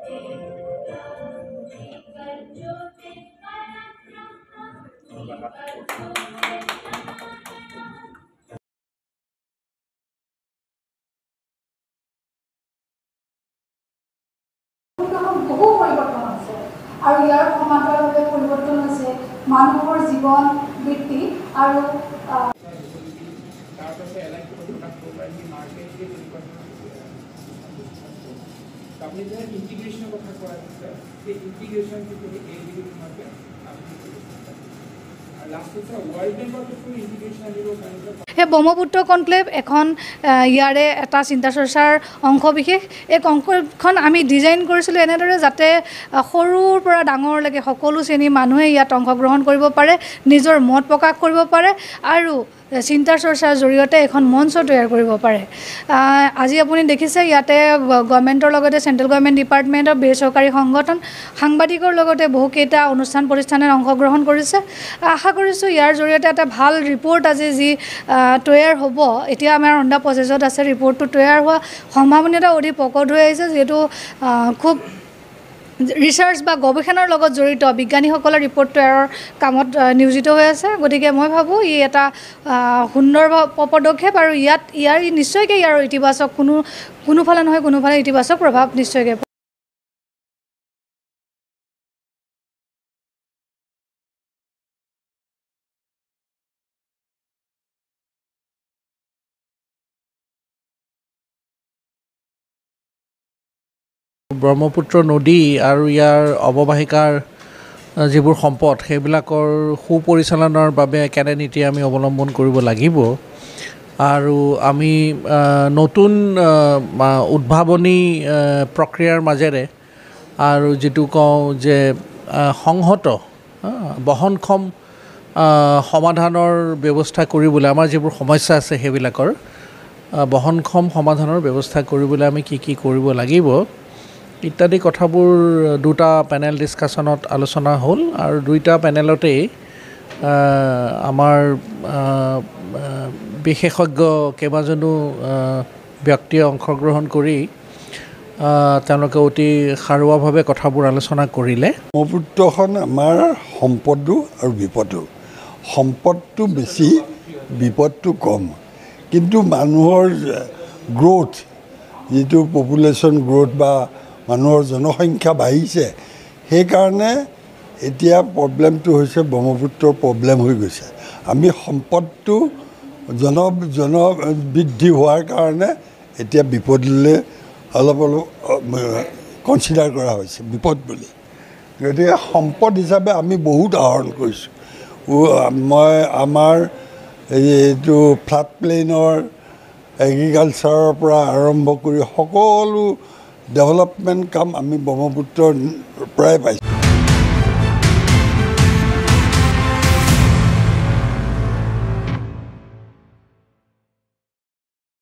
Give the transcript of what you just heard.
বহু পৰিৱৰ্তন আছে আৰু ইয়াৰ সমান্তৰালভাৱে পৰিৱৰ্তন হৈছে মানুহৰ জীৱন বৃত্তি আৰু সেই ব্ৰহ্মপুত্ৰ কনক্লেভ এখন ইয়াৰে এটা চিন্তা চৰ্চাৰ অংশ বিশেষ। এই কনক্লেভখন আমি ডিজাইন কৰিছিলোঁ এনেদৰে যাতে সৰুৰ পৰা ডাঙৰলৈকে সকলো শ্ৰেণীৰ মানুহে ইয়াত অংশগ্ৰহণ কৰিব পাৰে, নিজৰ মত প্ৰকাশ কৰিব পাৰে আৰু চিন্তা চৰ্চাৰ জৰিয়তে এখন মঞ্চ তৈয়াৰ কৰিব পাৰে। আজি আপুনি দেখিছে ইয়াতে গভৰ্ণমেণ্টৰ লগতে চেণ্ট্ৰেল গভৰ্ণমেণ্ট ডিপাৰ্টমেণ্টৰ বেচৰকাৰী সংগঠন সাংবাদিকৰ লগতে বহুকেইটা অনুষ্ঠান প্ৰতিষ্ঠানে অংশগ্ৰহণ কৰিছে। আশা কৰিছোঁ ইয়াৰ জৰিয়তে এটা ভাল ৰিপৰ্ট আজি যি তৈয়াৰ হ'ব, এতিয়া আমাৰ অন দ্য প্ৰচেছত আছে, ৰিপৰ্টটো তৈয়াৰ হোৱা সম্ভাৱনীয়তা অধিক প্ৰকট হৈ আহিছে, যিহেতু খুব ৰিচাৰ্চ বা গৱেষণাৰ লগত জড়িত বিজ্ঞানীসকলে ৰিপৰ্ট তৈয়াৰৰ কামত নিয়োজিত হৈ আছে। গতিকে মই ভাবোঁ ই এটা সুন্দৰ পদক্ষেপ আৰু ইয়াৰ নিশ্চয়কৈ ইয়াৰ ইতিবাচক কোনোফালে নহয় কোনোফালে ইতিবাচক প্ৰভাৱ নিশ্চয়কৈ। ব্ৰহ্মপুত্ৰ নদী আৰু ইয়াৰ অৱবাহিকাৰ যিবোৰ সম্পদ সেইবিলাকৰ সুপৰিচালনাৰ বাবে কেনে নীতি আমি অৱলম্বন কৰিব লাগিব আৰু আমি নতুন উদ্ভাৱনী প্ৰক্ৰিয়াৰ মাজেৰে আৰু যিটো কওঁ যে সংহত বহনক্ষম সমাধানৰ ব্যৱস্থা কৰিবলৈ আমাৰ যিবোৰ সমস্যা আছে সেইবিলাকৰ বহনক্ষম সমাধানৰ ব্যৱস্থা কৰিবলৈ আমি কি কৰিব লাগিব ইত্যাদি কথাবোৰ দুটা পেনেল ডিছকাশ্যনত আলোচনা হ'ল আৰু দুইটা পেনেলতেই আমাৰ বিশেষজ্ঞ কেইবাজনো ব্যক্তিয়ে অংশগ্ৰহণ কৰি তেওঁলোকে অতি সাৰুৱাভাৱে কথাবোৰ আলোচনা কৰিলে। ব্ৰহ্মপুত্ৰখন আমাৰ সম্পদো আৰু বিপদো, সম্পদটো বেছি বিপদটো কম, কিন্তু মানুহৰ গ্ৰোথ যিটো পপুলেশ্যন গ্ৰোথ বা মানুহৰ জনসংখ্যা বাঢ়িছে, সেইকাৰণে এতিয়া প্ৰব্লেমটো হৈছে ব্ৰহ্মপুত্ৰৰ প্ৰব্লেম হৈ গৈছে। আমি সম্পদটো বৃদ্ধি হোৱাৰ কাৰণে এতিয়া বিপদলৈ অলপ কনচিডাৰ কৰা হৈছে বিপদ বুলি। গতিকে সম্পদ হিচাপে আমি বহুত আহৰণ কৰিছোঁ। মই আমাৰ এইটো ফ্লাড প্লেইনৰ এগ্ৰিকালচাৰৰ পৰা আৰম্ভ কৰি সকলো ডেভেলপমেণ্ট কাম আমি ব্ৰহ্মপুত্ৰৰ পৰাই পাইছোঁ।